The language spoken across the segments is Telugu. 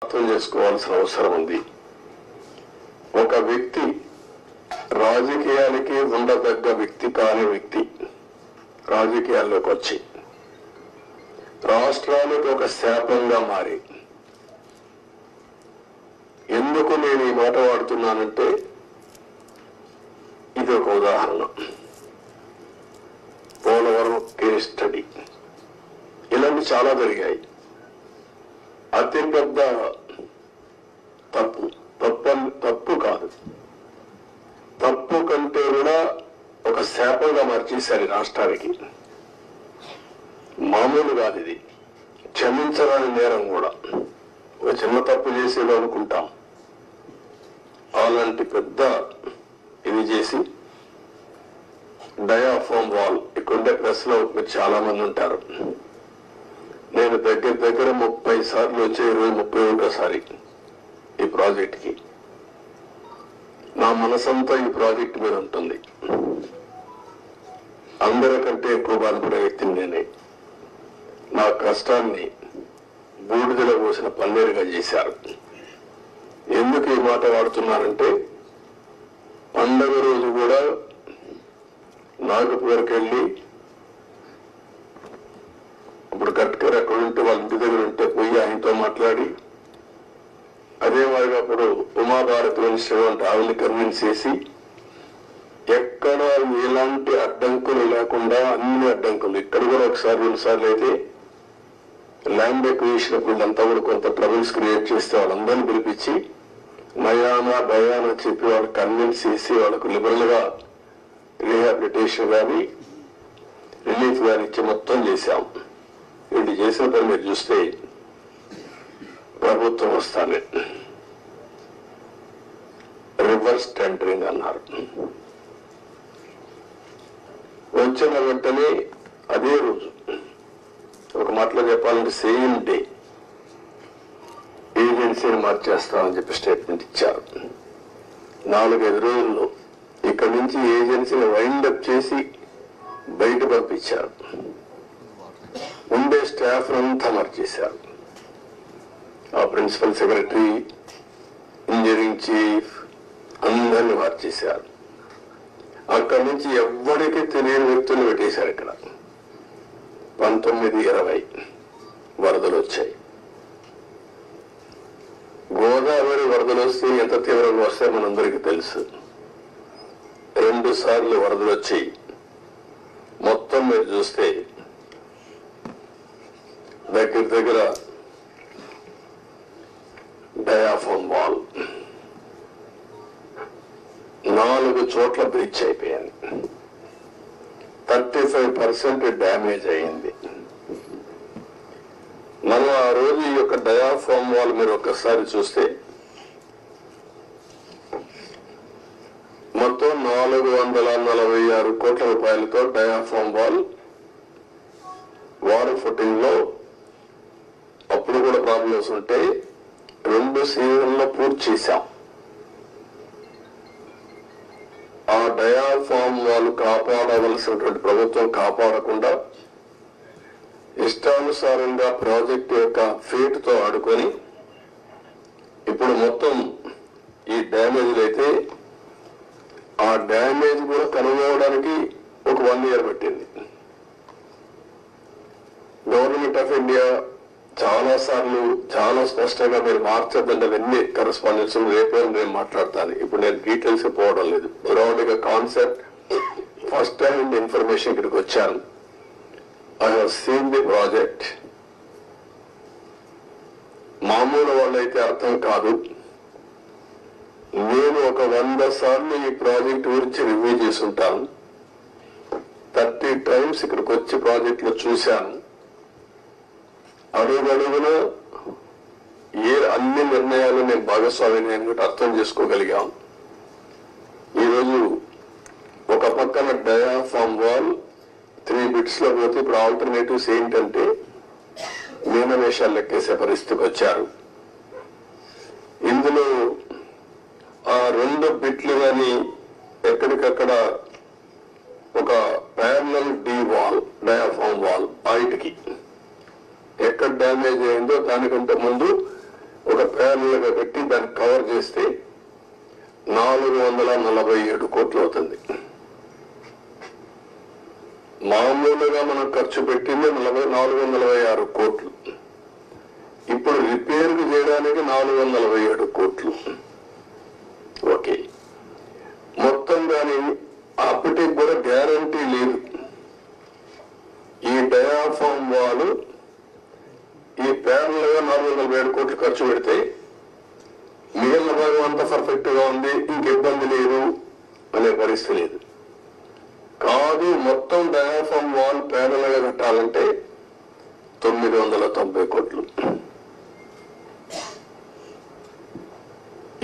అర్థం చేసుకోవాల్సిన అవసరం ఉంది. ఒక వ్యక్తి రాజకీయాలకి ఉండదగ్గ వ్యక్తి కాని వ్యక్తి రాజకీయాల్లోకి వచ్చి రాష్ట్రానికి ఒక శాపంగా మారి, ఎందుకు నేను ఈ మాట వాడుతున్నానంటే ఇది ఒక ఉదాహరణ. పోలవరం కేస్ స్టడీ ఇలాంటి చాలా జరిగాయి. అతిపెద్ద తప్పు కాదు, తప్పు కంటే కూడా ఒక శాపంగా మార్చేశారు రాష్ట్రానికి. మామూలు కాదు ఇది, క్షమించరాని నేరం కూడా. ఒక చిన్న తప్పు చేసేది అనుకుంటాం, అలాంటి పెద్ద ఇది చేసి డయాఫామ్ వాల్. ఇక్కడుండే ప్రెస్ లో మీరు చాలా మంది ఉంటారు. నేను దగ్గర 30 సార్లు వచ్చే 31సారి ఈ ప్రాజెక్ట్ కి. నా మనసంతా ఈ ప్రాజెక్ట్ మీద ఉంటుంది. అందరికంటే ఎక్కువ బాధపడే వ్యక్తిని నేనే. నా కష్టాన్ని బూడిదలో పోసిన పన్నీరుగా చేశారు. ఎందుకు ఈ మాట వాడుతున్నానంటే, పండగ రోజు కూడా నాగపూర్కి వెళ్ళి, ఇప్పుడు గట్కర్ అక్కడ ఉంటే వాళ్ళ ఇంటి దగ్గర ఉంటే పోయి ఆయనతో మాట్లాడి, అదే మాదిరిగా అప్పుడు ఉమాభారత్ మినిస్టర్ అంటే ఆవిడని కన్విన్స్ చేసి, ఎక్కడ ఎలాంటి అడ్డంకులు లేకుండా అన్ని అడ్డంకులు, ఇక్కడ కూడా ఒకసారి 2 సార్లు అయితే ల్యాండ్ ఎక్విజిషన్ అప్పుడు కూడా కొంత ట్రబుల్స్ క్రియేట్ చేస్తే వాళ్ళందరినీ పిలిపించి నయానా భయానా చెప్పి వాళ్ళకి కన్విన్స్ చేసి వాళ్ళకు లిబరల్ గా రీహాబిలిటేషన్ కానీ రిలీఫ్ కానీ ఇచ్చి మొత్తం చేశాం. వీళ్ళు చేసిన పని మీరు చూస్తే ప్రభుత్వం వస్తానే రివర్స్ టెండరింగ్ అన్నారు. వచ్చిన వెంటనే అదే రోజు, ఒక మాటలో చెప్పాలంటే సేమ్ డే ఏజెన్సీని మార్చేస్తామని చెప్పి స్టేట్మెంట్ ఇచ్చారు. 4-5 రోజుల్లో ఇక్కడి నుంచి ఏజెన్సీని వైండప్ చేసి బయట పంపించారు. ఉండే స్టాఫ్ అంతా మార్చేశారు. ఆ ప్రిన్సిపల్ సెక్రటరీ, ఇంజనీరింగ్ చీఫ్ అందరినీ మార్చేశారు. అక్కడి నుంచి ఎవ్వడికి తెలియని వ్యక్తులు పెట్టేశారు. ఇక్కడ 19-20 వరదలు వచ్చాయి. గోదావరి వరదలు వస్తే ఎంత తీవ్రంగా వస్తాయో మనందరికీ తెలుసు. 2 సార్లు వరదలు వచ్చాయి. మొత్తం మీరు చూస్తే దగ్గర డయాఫామ్ వాల్ 4 చోట్ల బ్రీచ్ అయిపోయింది. 35% డ్యామేజ్ అయింది. మనం ఆ రోజు ఈ యొక్క డయాఫామ్ వాల్ మీరు ఒక్కసారి చూస్తే మొత్తం 446 కోట్ల రూపాయలతో డయాఫామ్ వాల్ వాటర్ ఫుటింగ్ లో అప్పుడు కూడా ప్రాబ్లమ్స్ ఉంటే 2 సీజన్లో పూర్తి చేశాం. ఆ డయాఫామ్ వాల్ కాపాడవలసినటువంటి ప్రభుత్వం కాపాడకుండా ఇష్టానుసారంగా ప్రాజెక్టు యొక్క ఫేట్ తో ఆడుకొని ఇప్పుడు మొత్తం ఈ డ్యామేజ్లు అయితే ఆ డ్యామేజ్ కూడా కనుగొనడానికి ఒక 1 year పట్టింది. గవర్నమెంట్ ఆఫ్ ఇండియా చాలా సార్లు చాలా స్పష్టంగా మీరు మార్చద్దంటే అవన్నీ కరెస్పాండెన్స్ రేపే నేను మాట్లాడతాను. ఇప్పుడు నేను డీటెయిల్స్ పోవడం లేదు. బ్రాడ్ గా కాన్సెప్ట్ ఫస్ట్ హ్యాండ్ ఇన్ఫర్మేషన్ ఇక్కడికి వచ్చాను. I have seen the project. మామూలు వాళ్ళైతే అర్థం కాదు. నేను ఒక 100 సార్లు ఈ ప్రాజెక్ట్ గురించి రివ్యూ చేసి ఉంటాను. 30 times ఇక్కడికి వచ్చి ప్రాజెక్ట్ లో చూశాను. అడుగడుగున అన్ని నిర్ణయాలు నేను భాగస్వామిని అని అర్థం చేసుకోగలిగాం. ఈరోజు ఒక పక్కన డయాఫామ్ వాల్ 3 bits లో పోతే ఇప్పుడు ఆల్టర్నేటివ్స్ ఏంటంటే మీనవేషాలు లెక్కేసే పరిస్థితికి వచ్చారు. ఇందులో ఆ 2 బిట్లు కానీ ఎక్కడికక్కడ ఒక parallel D wall diaphragm wall బయటికి ఎక్కడ డ్యామేజ్ అయిందో దానికంటే ముందు ఒక ప్యానల్గా పెట్టి దాన్ని కవర్ చేస్తే 447 కోట్లు అవుతుంది. మామూలుగా మనం ఖర్చు పెట్టింది 446 కోట్లు. ఇప్పుడు రిపేర్ చేయడానికి 447 కోట్లు. ఓకే, మొత్తం దాని అప్పటికి కూడా గ్యారంటీ లేదు. ఈ డయాఫామ్ వాల్ ఈ ప్యానల్గా 447 కోట్లు ఖర్చు పెడితే మిగిలిన భాగం అంతా పర్ఫెక్ట్ గా ఉంది, ఇంక ఇబ్బంది లేదు అనే పరిస్థితి లేదు. కాదు, మొత్తం డయాఫామ్ వాల్ ప్యానల్ గా కట్టాలంటే 990 కోట్లు.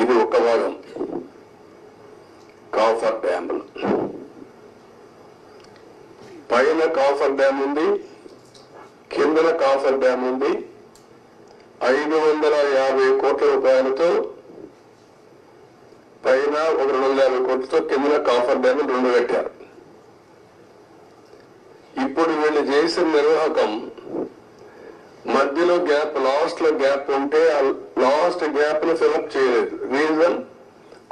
ఇది ఒక భాగం. కాఫర్ డ్యామ్, పైన కాఫర్ డ్యామ్ ఉంది, కిందన కాఫర్ డ్యామ్ ఉంది. 550 కోట్ల రూపాయలతో పైన ఒక 250 కోట్లతో కిందన కాఫర్ డ్యామ్ 2 కట్టారు. ఇప్పుడు వీళ్ళు చేసిన నిర్వాహకం మధ్యలో గ్యాప్, లాస్ట్ లో గ్యాప్ ఉంటే ఆ లాస్ట్ గ్యాప్ ను ఫిలప్ చేయలేదు. రీజన్,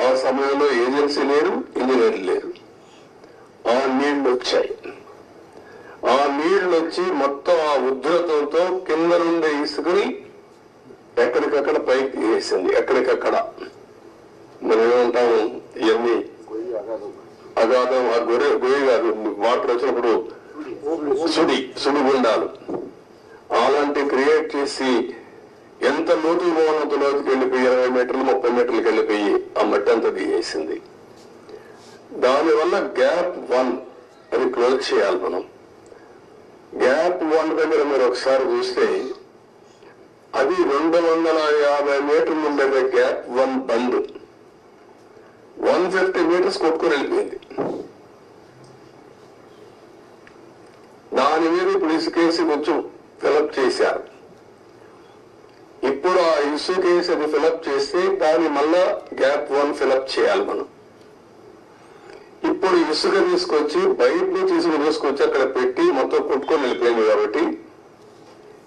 ఆ సమయంలో ఏజెన్సీ లేరు, ఇంజనీర్లు లేరు. ఆ నీళ్లు వచ్చాయి. ఆ నీళ్లు వచ్చి మొత్తం ఆ ఉధృతంతో కింద నుండి ఇసుకుని ఎక్కడికక్కడ పైకి వేసింది. ఎక్కడికక్కడ మనం ఏమంటాము, ఇవన్నీ అగాధం, ఆ గొయ్యి కాదు, వాటర్ వచ్చినప్పుడు సుడిగుండాలు అలాంటి క్రియేట్ చేసి ఎంత లోతుకు పోవాలంత లోతుకి వెళ్ళిపోయి 20 మీటర్లు 30 మీటర్లకు వెళ్ళిపోయి ఆ మట్టి అంతా దిగేసింది. దానివల్ల గ్యాప్ 1 అది క్లోజ్ చేయాలి మనం. గ్యాప్ 1 దగ్గర మీరు ఒకసారి చూస్తే అది 250 మీటర్లు ఉండేది. గ్యాప్ 1 బంద్ 150 మీటర్స్ కొట్టుకొని వెళ్ళిపోయింది. దాని మీద ఇప్పుడు ఇసుకేసి కొంచెం ఫిలప్ చేశారు. ఇప్పుడు ఆ ఇసుకేసి అది ఫిలప్ చేస్తే దాన్ని మళ్ళా గ్యాప్ 1 ఫిలప్ చేయాలి మనం. ఇప్పుడు ఇసుక తీసుకొచ్చి బయట నుంచి ఇసుక తీసుకొచ్చి అక్కడ పెట్టి మొత్తం కొట్టుకొని వెళ్ళిపోయింది. కాబట్టి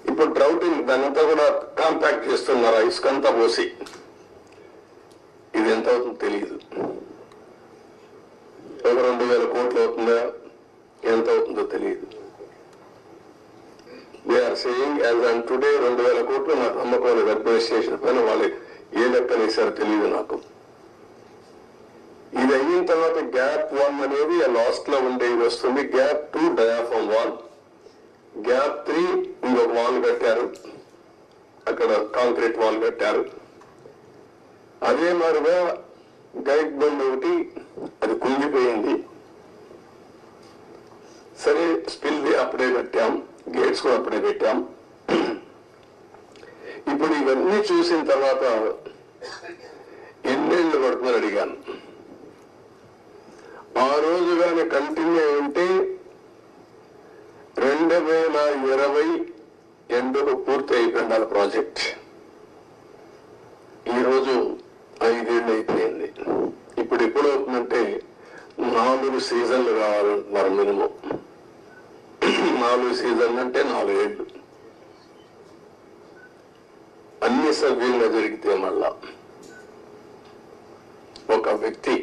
ఇప్పుడు డ్రౌటింగ్ దానంతా కూడా కాంపాక్ట్ చేస్తున్నారు. ఆ ఇసుక అంతా పోసి ఇది ఎంత అవుతుందో తెలియదు. ఒక 2000 కోట్లు అవుతుందా, ఎంత అవుతుందో తెలియదు. They are saying as on today 2000 కోట్లు. నాకు నమ్మకం లేదు అడ్మినిస్ట్రేషన్ పైన. వాళ్ళు ఏ లెక్కనేసారో తెలియదు నాకు. ఇది అయిన తర్వాత గ్యాప్ 1 అనేది లాస్ట్ లో ఉండేది వస్తుంది. గ్యాప్ 2 డయాఫామ్ వాల్, గ్యాప్ 3 ఇంకొక వాల్ కట్టారు, అక్కడ కాంక్రీట్ వాల్ కట్టారు. అదే మాదిరిగా గైడ్ బండ్ ఒకటి అది కుంగిపోయింది. సరే, స్పిల్ వే అప్పుడే కట్టాం, గేట్స్ కూడా అప్పుడే పెట్టాం. ఇప్పుడు ఇవన్నీ చూసిన తర్వాత ఎన్నేళ్ళు పడుతుందని అడిగాను. ఆ రోజు కానీ కంటిన్యూ ఉంటే 2020 ఎండుకు పూర్తి అయిపోయింది ప్రాజెక్ట్. ఈరోజు 5 ఏళ్ళు అయిపోయింది. ఇప్పుడు ఎప్పుడు అవుతుందంటే 4 సీజన్లు కావాలంటున్నారు మినిమం. 4 సీజన్లు అంటే 4 ఏళ్ళు. అన్ని సవ్యంగా జరిగితే మళ్ళా ఒక వ్యక్తి